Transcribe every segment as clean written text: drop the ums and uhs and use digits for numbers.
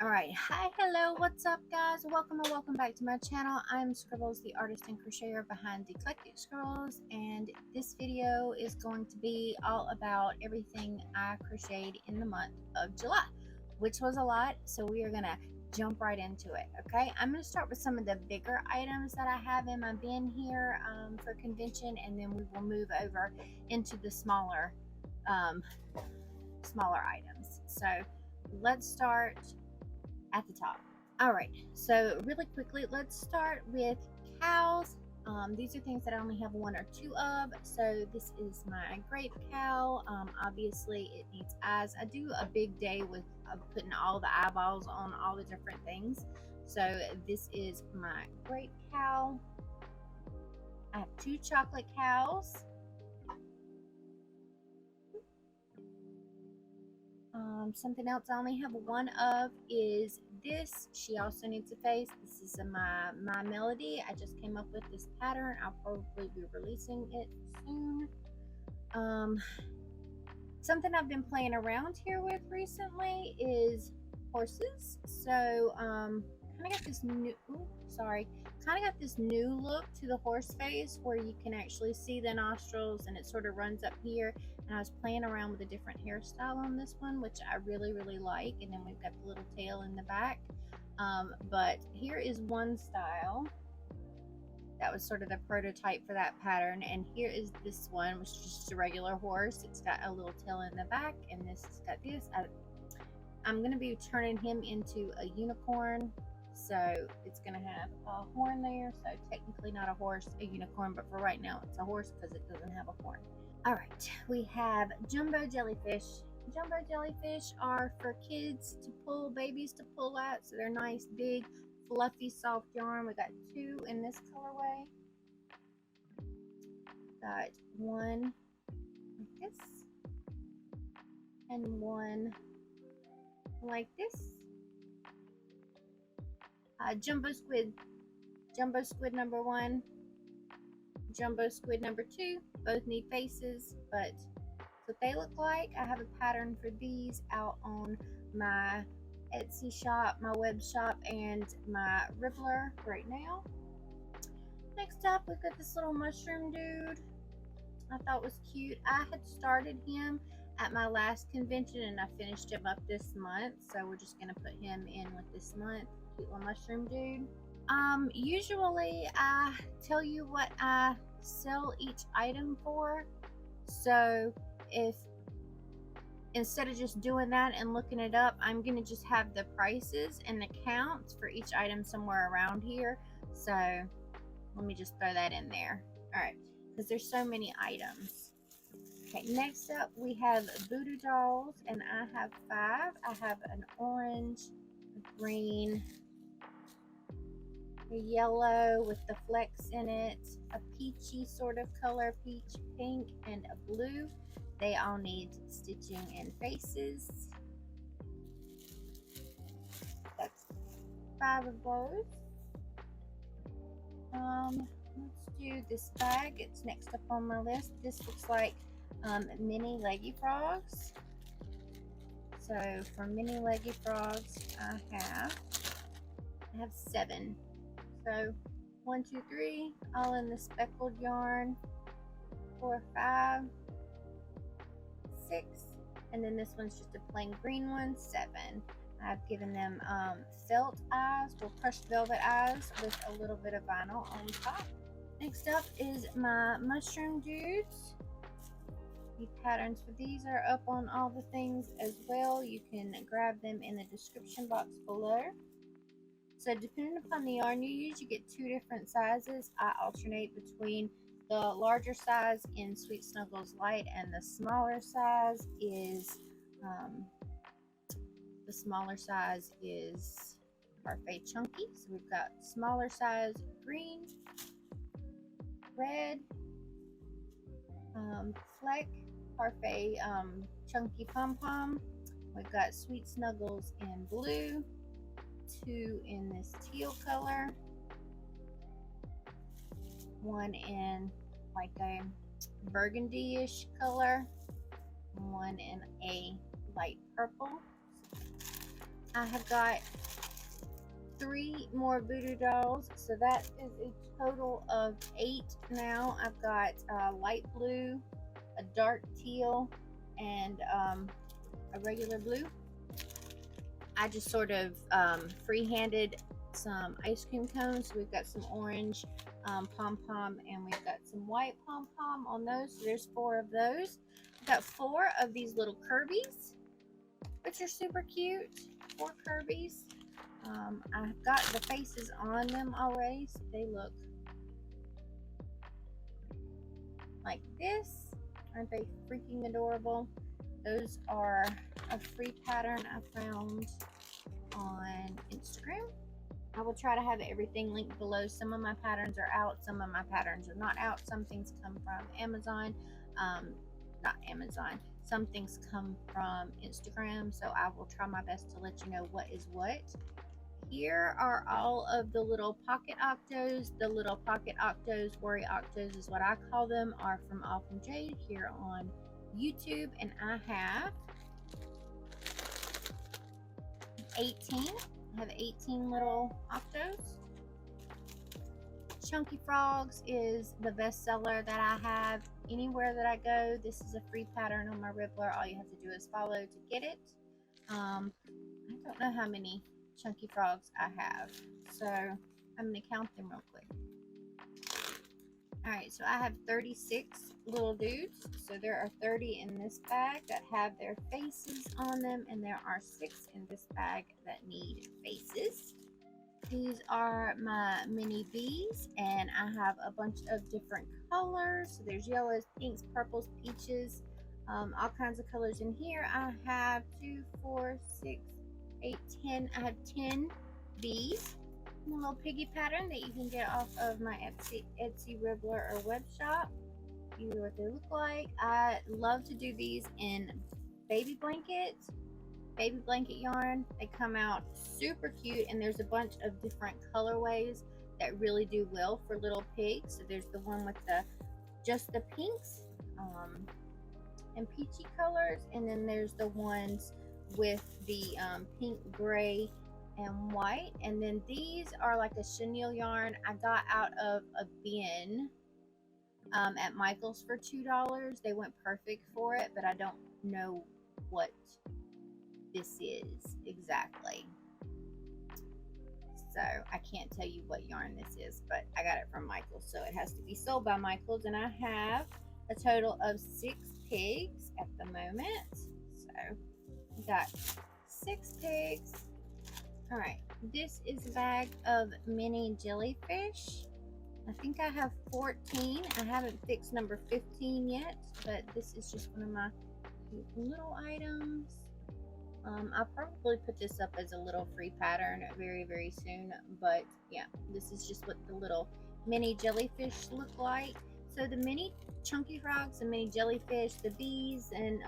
Alright, hi, hello, what's up guys? Welcome and welcome back to my channel. I'm Scribbles, the artist and crocheter behind Eclectic Scribbles, and this video is going to be all about everything I crocheted in the month of July, which was a lot, so we are going to jump right into it, okay? I'm going to start with some of the bigger items that I have in my bin here for convention, and then we will move over into the smaller items. So let's start at the top. All right, so really quickly, let's start with cows. These are things that I only have one or two of. So this is my grape cow. Obviously it needs eyes. I do a big day with putting all the eyeballs on all the different things. So this is my grape cow. I have two chocolate cows. Something else I only have one of is this. She also needs a face. This is my melody. I just came up with this pattern. I'll probably be releasing it soon. Something I've been playing around here with recently is horses. So kind of got this new look to the horse face where you can actually see the nostrils and it sort of runs up here. And I was playing around with a different hairstyle on this one, which I really like. And then we've got the little tail in the back. But here is one style that was sort of the prototype for that pattern, and here is this one, which is just a regular horse. It's got a little tail in the back, and this has got this. I'm going to be turning him into a unicorn, so it's going to have a horn there. So technically not a horse, a unicorn, but for right now it's a horse because it doesn't have a horn. All right, we have jumbo jellyfish. Jumbo jellyfish are for kids to pull, babies to pull out, so they're nice, big, fluffy, soft yarn. We got two in this colorway. Got one like this, and one like this. Jumbo squid number one, jumbo squid number two. Both need faces, but that's what they look like. I have a pattern for these out on my Etsy shop, my web shop, and my Ribbler right now. Next up, we've got this little mushroom dude. I thought was cute. I had started him at my last convention and I finished him up this month, so we're just gonna put him in with this month. Cute little mushroom dude. Usually I tell you what I sell each item for, so if instead of just doing that and looking it up, I'm gonna just have the prices and the counts for each item somewhere around here. So let me just throw that in there. All right, because there's so many items. Okay, next up we have voodoo dolls, and I have 5. I have an orange, a green, a yellow with the flecks in it, a peachy sort of color, peach pink, and a blue. They all need stitching and faces. That's 5 of those. Let's do this bag. It's next up on my list. This looks like mini leggy frogs. So for mini leggy frogs, I have 7. So 1, 2, 3, all in the speckled yarn. 4, 5, 6, and then this one's just a plain green one. 7. I've given them felt eyes, or crushed velvet eyes with a little bit of vinyl on top. Next up is my mushroom dudes. The patterns for these are up on all the things as well. You can grab them in the description box below. So depending upon the yarn you use, you get 2 different sizes. I alternate between the larger size in Sweet Snuggles Light, and the smaller size is Parfait Chunky. So we've got smaller size green, red, Fleck, Parfait Chunky Pom Pom. We've got Sweet Snuggles in blue, 2 in this teal color, 1 in like a burgundy-ish color, 1 in a light purple. I have got 3 more voodoo dolls, so that is a total of 8 now. I've got light blue, a dark teal, and a regular blue. I just sort of free-handed some ice cream cones. So we've got some orange pom-pom, and we've got some white pom-pom on those. So there's 4 of those. I've got 4 of these little Kirby's, which are super cute. 4 Kirby's. I've got the faces on them already, so they look like this. Aren't they freaking adorable? Those are a free pattern I found on Instagram. I will try to have everything linked below. Some of my patterns are out, some of my patterns are not out. Some things come from Amazon, not Amazon. Some things come from Instagram, so I will try my best to let you know what is what. Here are all of the little pocket octos. The little pocket octos, worry octos is what I call them, are from All from Jade here on YouTube, and I have 18. I have 18 little octos. Chunky Frogs is the best seller that I have anywhere that I go. This is a free pattern on my Ribbler. All you have to do is follow to get it. I don't know how many Chunky Frogs I have, so I'm going to count them real quick. Alright, so I have 36 little dudes. So there are 30 in this bag that have their faces on them, and there are 6 in this bag that need faces. These are my mini bees, and I have a bunch of different colors. So there's yellows, pinks, purples, peaches, all kinds of colors in here. I have 2, 4, 6, 8, 10. I have 10 bees. A little piggy pattern that you can get off of my Etsy Ribbler or web shop. See what they look like. I love to do these in baby blanket yarn. They come out super cute, and there's a bunch of different colorways that really do well for little pigs. So there's the one with just the pinks and peachy colors, and then there's the ones with the pink, gray, and white. And then these are like a chenille yarn I got out of a bin at Michael's for $2. They went perfect for it, but I don't know what this is exactly, so I can't tell you what yarn this is, but I got it from Michael's, so it has to be sold by Michael's. And I have a total of 6 pigs at the moment, so we got 6 pigs. All right, this is a bag of mini jellyfish. I think I have 14. I haven't fixed number 15 yet, but this is just one of my little items. I'll probably put this up as a little free pattern very, very soon, but yeah, this is just what the little mini jellyfish look like. So the mini chunky frogs, the mini jellyfish, the bees, and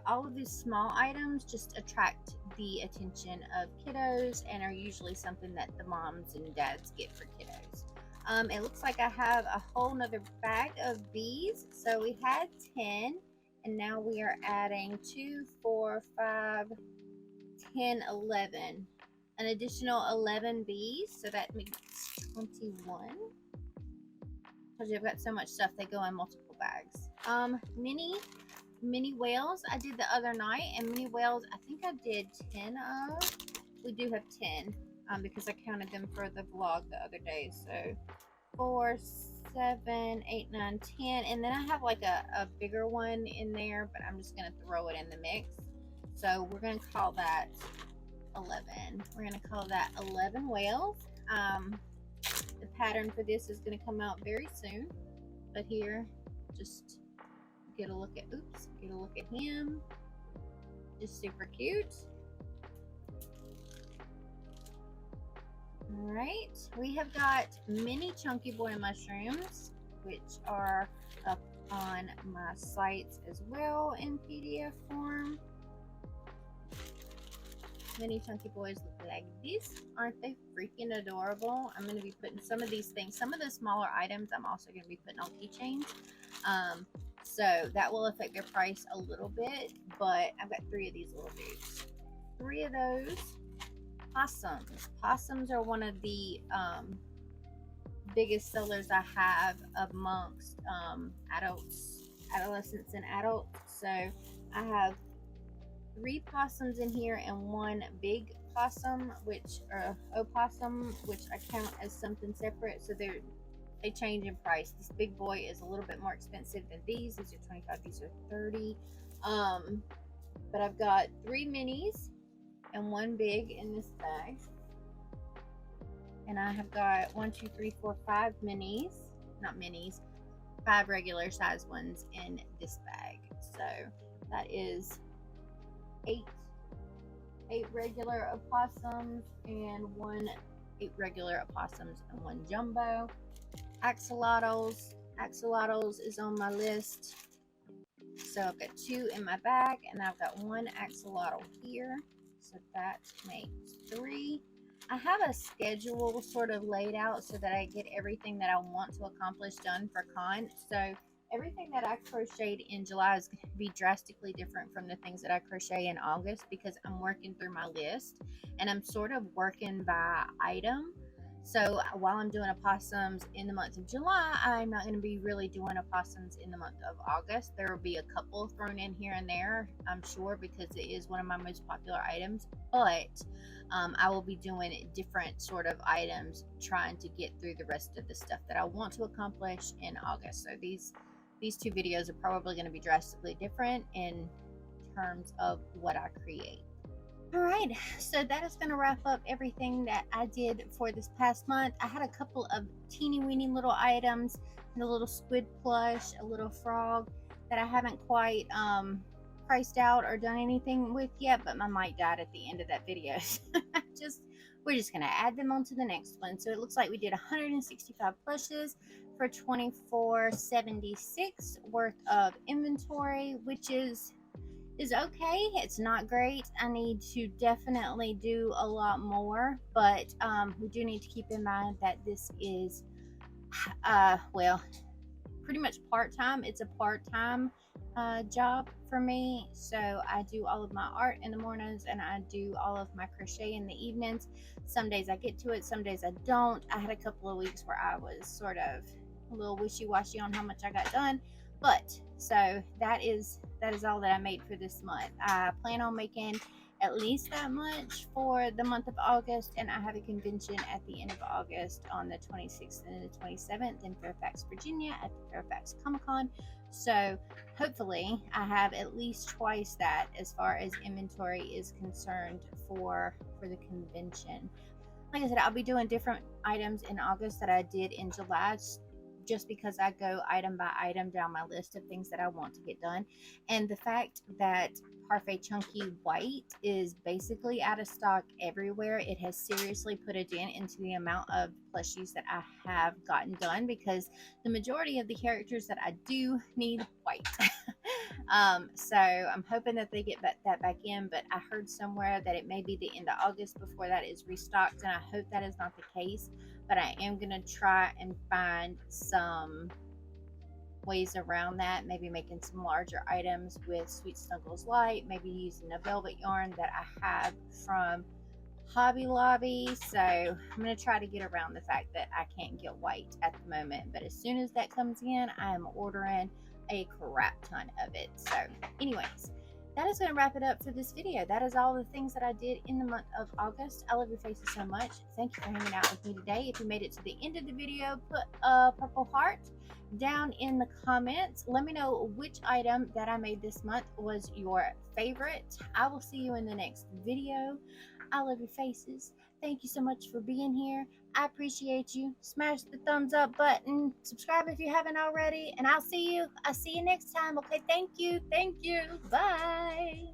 all of these small items just attract the attention of kiddos and are usually something that the moms and dads get for kiddos. It looks like I have a whole nother bag of bees. So we had 10, and now we are adding 2, 4, 5, 10, 11. An additional 11 bees, so that makes 21. Because I've got so much stuff, they go in multiple bags. Mini whales I did the other night, and mini whales I think I did 10 of. We do have 10 because I counted them for the vlog the other day. So 4, 7, 8, 9, 10, and then I have like a bigger one in there, but I'm just gonna throw it in the mix. So we're gonna call that 11. We're gonna call that 11 whales. The pattern for this is gonna come out very soon, but here, just get a look at, get a look at him. Just super cute. All right, we have got mini chunky boy mushrooms, which are up on my sites as well in PDF form. Mini chunky boys look like this. Aren't they freaking adorable? I'm going to be putting some of these things, some of the smaller items I'm also going to be putting on keychains. So that will affect their price a little bit, but I've got 3 of these little dudes. 3 of those. Possums. Possums are one of the biggest sellers I have amongst adolescents and adults. So I have 3 possums in here and 1 big possum, which opossum, which I count as something separate. So they change in price. This big boy is a little bit more expensive than these. These are 25, these are 30. But I've got 3 minis and 1 big in this bag. And I have got 1, 2, 3, 4, 5 minis, not minis, 5 regular size ones in this bag. So that is 8 regular opossums and 8 regular opossums and 1 jumbo. Axolotls. Axolotls is on my list. So I've got 2 in my bag, and I've got 1 axolotl here. So that makes 3. I have a schedule sort of laid out so that I get everything that I want to accomplish done for con. So everything that I crocheted in July is going to be drastically different from the things that I crochet in August, because I'm working through my list and I'm sort of working by item. So while I'm doing opossums in the month of July, I'm not going to be really doing opossums in the month of August. There will be a couple thrown in here and there, I'm sure, because it is one of my most popular items. But I will be doing different sort of items, trying to get through the rest of the stuff that I want to accomplish in August. So these 2 videos are probably going to be drastically different in terms of what I create. All right, so that is going to wrap up everything that I did for this past month. I had a couple of teeny weeny little items, a little squid plush, a little frog that I haven't quite priced out or done anything with yet, but my mic died at the end of that video. We're just going to add them on to the next one. So it looks like we did 165 plushes for $24.76 worth of inventory, which is okay. It's not great. I need to definitely do a lot more, but we do need to keep in mind that this is well, pretty much part-time. It's a part-time job for me. So I do all of my art in the mornings and I do all of my crochet in the evenings. Some days I get to it, some days I don't. I had a couple of weeks where I was sort of a little wishy-washy on how much I got done, but so that is all that I made for this month. I plan on making at least that much for the month of August, and I have a convention at the end of August on the 26th and the 27th in Fairfax, Virginia at the Fairfax Comic-Con. So hopefully I have at least twice that as far as inventory is concerned for the convention. Like I said, I'll be doing different items in August that I did in July, just because I go item by item down my list of things that I want to get done. And the fact that Parfait Chunky White is basically out of stock everywhere, it has seriously put a dent into the amount of plushies that I have gotten done, because the majority of the characters that I do need white. So I'm hoping that they get that back in, but I heard somewhere that it may be the end of August before that is restocked, and I hope that is not the case. But I am going to try and find some ways around that, maybe making some larger items with Sweet Snuggles Light, maybe using a velvet yarn that I have from Hobby Lobby. So I'm going to try to get around the fact that I can't get white at the moment, but as soon as that comes in, I am ordering a crap ton of it. So anyways, that is going to wrap it up for this video. That is all the things that I did in the month of August. I love your faces so much. Thank you for hanging out with me today. If you made it to the end of the video, put a purple heart down in the comments. Let me know which item that I made this month was your favorite. I will see you in the next video. I love your faces. Thank you so much for being here. I appreciate you. Smash the thumbs up button. Subscribe if you haven't already. And I'll see you next time. Okay, thank you. Bye.